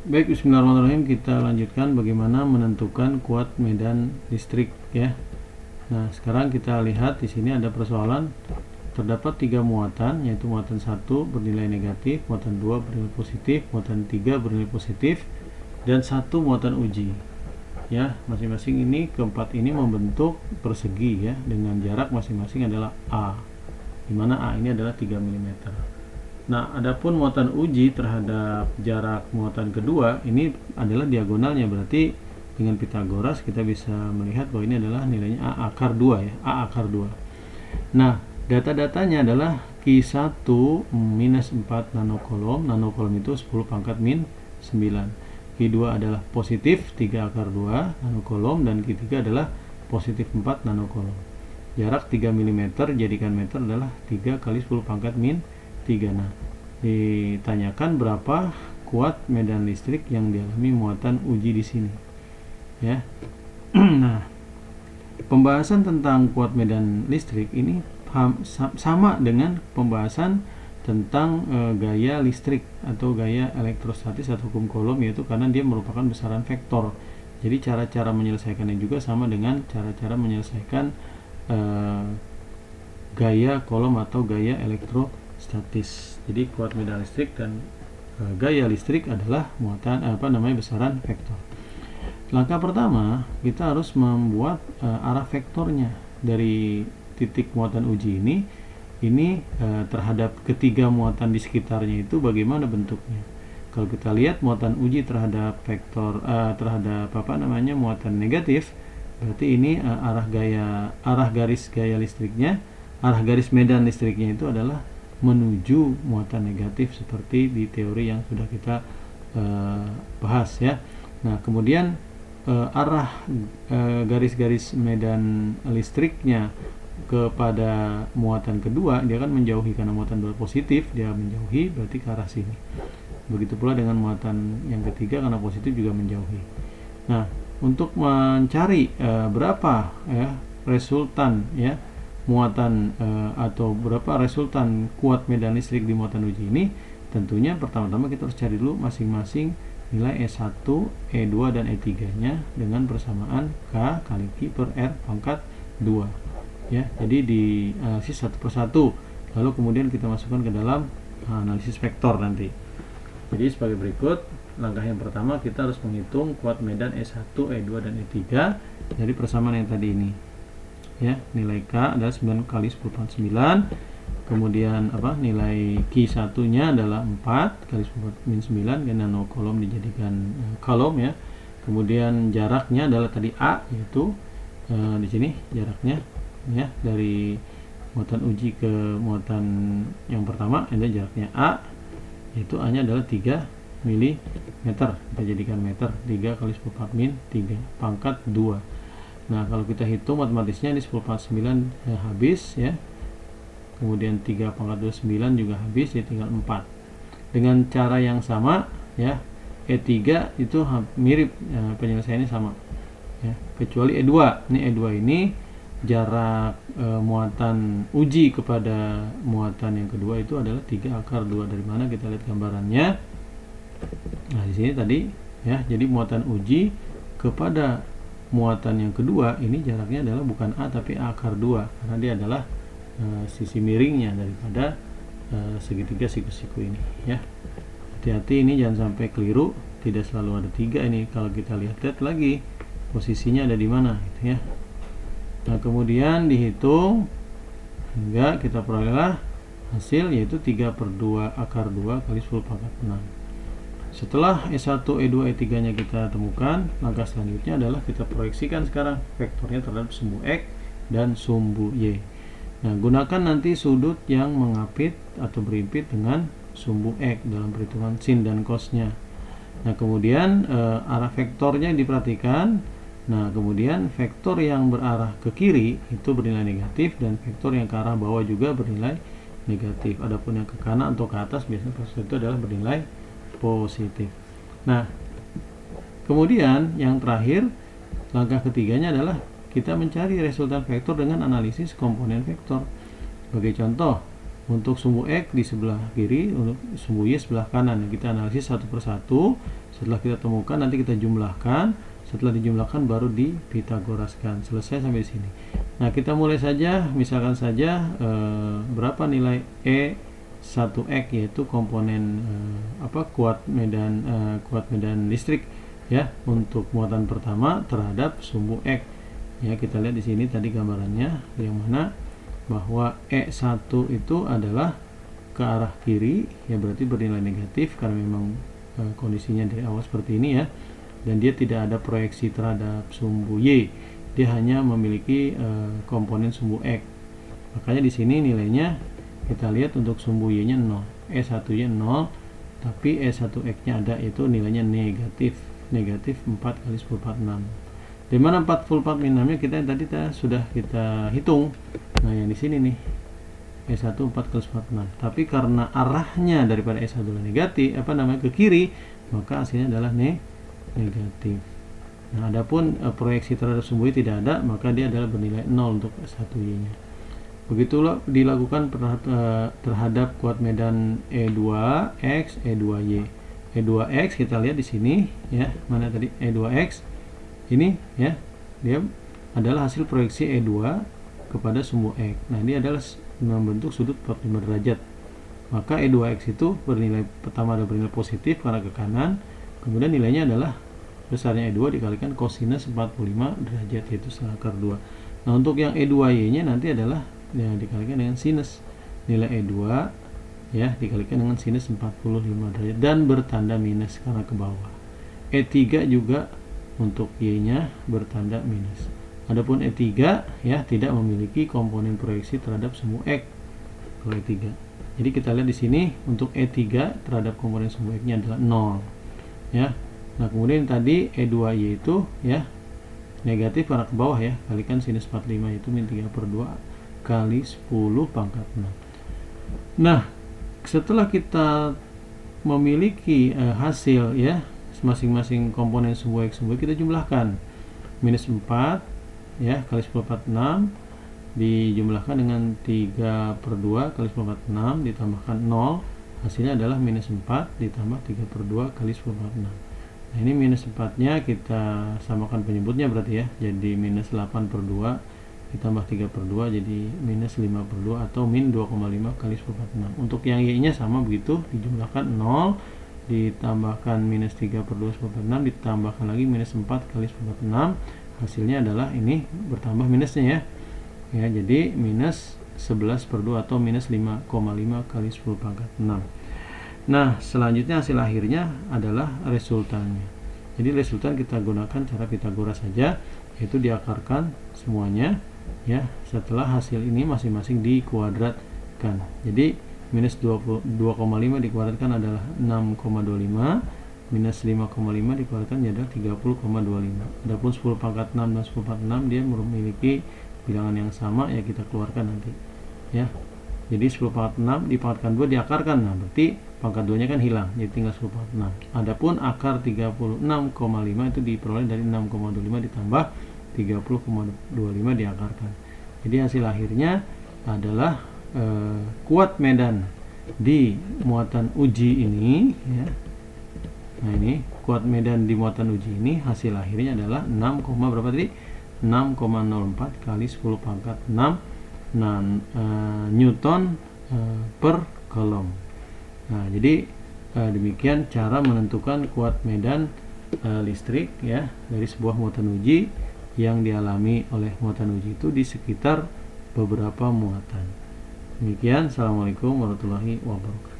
Baik, bismillahirrahmanirrahim. Kita lanjutkan bagaimana menentukan kuat medan listrik ya. Nah, sekarang kita lihat di sini ada persoalan. Terdapat 3 muatan, yaitu muatan 1 bernilai negatif, muatan 2 bernilai positif, muatan 3 bernilai positif, dan 1 muatan uji. Ya, masing-masing ini keempat ini membentuk persegi ya, dengan jarak masing-masing adalah A. Di mana A ini adalah 3 mm. Nah, adapun muatan uji terhadap jarak muatan kedua ini adalah diagonalnya, berarti dengan Pitagoras kita bisa melihat bahwa ini adalah nilainya A akar 2 ya, A akar 2. Nah, data-datanya adalah Q1 minus 4 nanokolom, nanokolom itu 10 pangkat min 9. Q2 adalah positif 3 akar 2 nanokolom, dan Q3 adalah positif 4 nanokolom. Jarak 3 mm jadikan meter adalah 3 kali 10 pangkat min 3. Nah, ditanyakan berapa kuat medan listrik yang dialami muatan uji di sini. Ya. Nah, pembahasan tentang kuat medan listrik ini sama dengan pembahasan tentang gaya listrik atau gaya elektrostatis atau hukum Coulomb, yaitu karena dia merupakan besaran vektor. Jadi cara-cara menyelesaikannya juga sama dengan cara-cara menyelesaikan gaya Coulomb atau gaya elektrostatis. Jadi kuat medan listrik dan gaya listrik adalah muatan besaran vektor. Langkah pertama, kita harus membuat arah vektornya dari titik muatan uji ini terhadap ketiga muatan di sekitarnya itu bagaimana bentuknya. Kalau kita lihat muatan uji terhadap vektor muatan negatif, berarti ini arah garis gaya listriknya, arah garis medan listriknya itu adalah menuju muatan negatif seperti di teori yang sudah kita bahas ya. Nah, kemudian arah garis-garis medan listriknya kepada muatan kedua, dia akan menjauhi karena muatan 2 positif, dia menjauhi berarti ke arah sini. Begitu pula dengan muatan yang ketiga, karena positif juga menjauhi. Nah, untuk mencari berapa ya resultan ya muatan atau berapa resultan kuat medan listrik di muatan uji ini, tentunya pertama-tama kita harus cari dulu masing-masing nilai E1, E2 dan E3 nya dengan persamaan K kali Q per R pangkat 2 ya. Jadi di analisis satu persatu, lalu kemudian kita masukkan ke dalam analisis vektor nanti. Jadi sebagai berikut, langkah yang pertama kita harus menghitung kuat medan E1, E2 dan E3 dari persamaan yang tadi ini ya. Nilai K adalah 9 kali 10 pangkat 9. Kemudian nilai Q1 nya adalah 4 kali 10 min 9, kan nanokolom dijadikan kolom ya. Kemudian jaraknya adalah tadi A, yaitu di sini jaraknya ya dari muatan uji ke muatan yang pertama, ada jaraknya A, yaitu A nya adalah 3 mm. Kita jadikan meter, 3 kali 10 pangkat min 3 pangkat 2. Nah, kalau kita hitung matematisnya ini 10 pangkat 9 habis ya. Kemudian 3 pangkat 29 juga habis, ya tinggal 4. Dengan cara yang sama ya, E3 itu mirip penyelesaiannya sama ya, kecuali E2. Ini E2 ini jarak muatan uji kepada muatan yang kedua itu adalah 3 akar 2. Dari mana kita lihat gambarannya. Nah, di sini tadi ya, jadi muatan uji kepada muatan yang kedua ini jaraknya adalah bukan A tapi A akar 2, karena dia adalah sisi miringnya daripada segitiga siku-siku ini ya. Hati-hati, ini jangan sampai keliru, tidak selalu ada 3 ini. Kalau kita lihat lagi posisinya ada di mana gitu ya. Nah, kemudian dihitung hingga kita perolehlah hasil, yaitu 3 per 2 akar 2 kali 10 pangkat 6. Setelah E1, E2, E3 nya kita temukan, langkah selanjutnya adalah kita proyeksikan sekarang vektornya terhadap sumbu X dan sumbu Y. Nah, gunakan nanti sudut yang mengapit atau berimpit dengan sumbu X dalam perhitungan sin dan cosnya. Nah, kemudian arah vektornya diperhatikan. Nah, kemudian vektor yang berarah ke kiri itu bernilai negatif, dan vektor yang ke arah bawah juga bernilai negatif. Adapun yang ke kanan atau ke atas biasanya itu adalah bernilai positif. Nah, kemudian yang terakhir, langkah ketiganya adalah kita mencari resultan vektor dengan analisis komponen vektor. Sebagai contoh, untuk sumbu X di sebelah kiri, untuk sumbu Y sebelah kanan, kita analisis satu persatu Setelah kita temukan, nanti kita jumlahkan. Setelah dijumlahkan baru dipitagoraskan. Selesai sampai di sini. Nah, kita mulai saja. Misalkan saja berapa nilai E1X, yaitu komponen kuat medan listrik ya untuk muatan pertama terhadap sumbu X. Ya, kita lihat di sini tadi gambarannya yang mana bahwa E1 itu adalah ke arah kiri, ya berarti bernilai negatif karena memang kondisinya dari awal seperti ini ya, dan dia tidak ada proyeksi terhadap sumbu Y, dia hanya memiliki komponen sumbu X. Makanya di sini nilainya kita lihat untuk sumbu Y nya 0, E1 nya 0, tapi E1X nya ada, itu nilainya negatif 4 kali 10 4 6. Dimana 4 min 6 nya kita tadi sudah kita hitung. Nah, yang di sini nih E1 4 kali 10 6. Tapi karena arahnya daripada E1 negatif, ke kiri, maka hasilnya adalah negatif. Nah, adapun proyeksi terhadap sumbu Y tidak ada, maka dia adalah bernilai 0 untuk E1Y nya. Begitulah dilakukan terhadap kuat medan E2X, E2Y. E2X kita lihat di sini ya, mana tadi E2X ini ya, dia adalah hasil proyeksi E2 kepada sumbu X. Nah, ini adalah membentuk sudut 45 derajat. Maka E2X itu pertama ada bernilai positif karena ke kanan, kemudian nilainya adalah besarnya E2 dikalikan kosinus 45 derajat, yaitu setengah akar 2. Nah, untuk yang E2Y nya nanti adalah ya dikalikan dengan sinus nilai E2 ya dikalikan dengan sinus 45 derajat dan bertanda minus karena ke bawah. E3 juga untuk Y nya bertanda minus. Adapun E3 ya tidak memiliki komponen proyeksi terhadap sumbu X. Kalau E3. Jadi kita lihat di sini untuk E3 terhadap komponen sumbu X nya adalah 0 ya. Nah, kemudian tadi E2Y itu ya negatif karena ke bawah ya, kalikan sinus 45 itu min 3/2 kali 10 pangkat 6. Nah, setelah kita memiliki hasil ya masing-masing komponen sumbu X sumbu Y, kita jumlahkan. Minus 4 ya kali 10 4 6 dijumlahkan dengan 3/2 kali 10 4 6 ditambahkan 0, hasilnya adalah minus 4 ditambah 3/2 kali 10 4 6. Nah, ini minus 4 nya kita samakan penyebutnya berarti ya, jadi minus 8/2 ditambah 3/2 jadi minus 5/2 atau min 2,5 kali 10 4 6. Untuk yang Y nya sama begitu, dijumlahkan 0 ditambahkan minus 3/2 10 4 6 ditambahkan lagi minus 4 kali 10 4 6, hasilnya adalah ini bertambah minusnya ya, jadi minus 11/2 atau minus 5,5 kali 10 pangkat 6. Nah, selanjutnya hasil akhirnya adalah resultannya. Jadi resultan kita gunakan cara Pitagoras saja, yaitu diakarkan semuanya ya, setelah hasil ini masing-masing dikuadratkan. Jadi minus 2,5 dikuadratkan adalah 6,25, minus 5,5 dikuadratkan adalah 30,25. Adapun 10 pangkat 6 dan 10 pangkat 6 dia memiliki bilangan yang sama ya, kita keluarkan nanti ya. Jadi 10 pangkat 6 dipangkatkan 2 diakarkan, nah berarti pangkat 2 nya kan hilang, jadi tinggal 10 pangkat 6. Adapun akar 36,5 itu diperoleh dari 6,25 ditambah 30,25 diakarkan. Jadi hasil akhirnya adalah kuat medan di muatan uji ini ya. Nah, ini kuat medan di muatan uji ini hasil akhirnya adalah 6, berapa tadi? 6,04 kali 10 pangkat 6 Newton per Coulomb. Nah, jadi demikian cara menentukan kuat medan listrik ya dari sebuah muatan uji yang dialami oleh muatan uji itu di sekitar beberapa muatan. Demikian, assalamualaikum warahmatullahi wabarakatuh.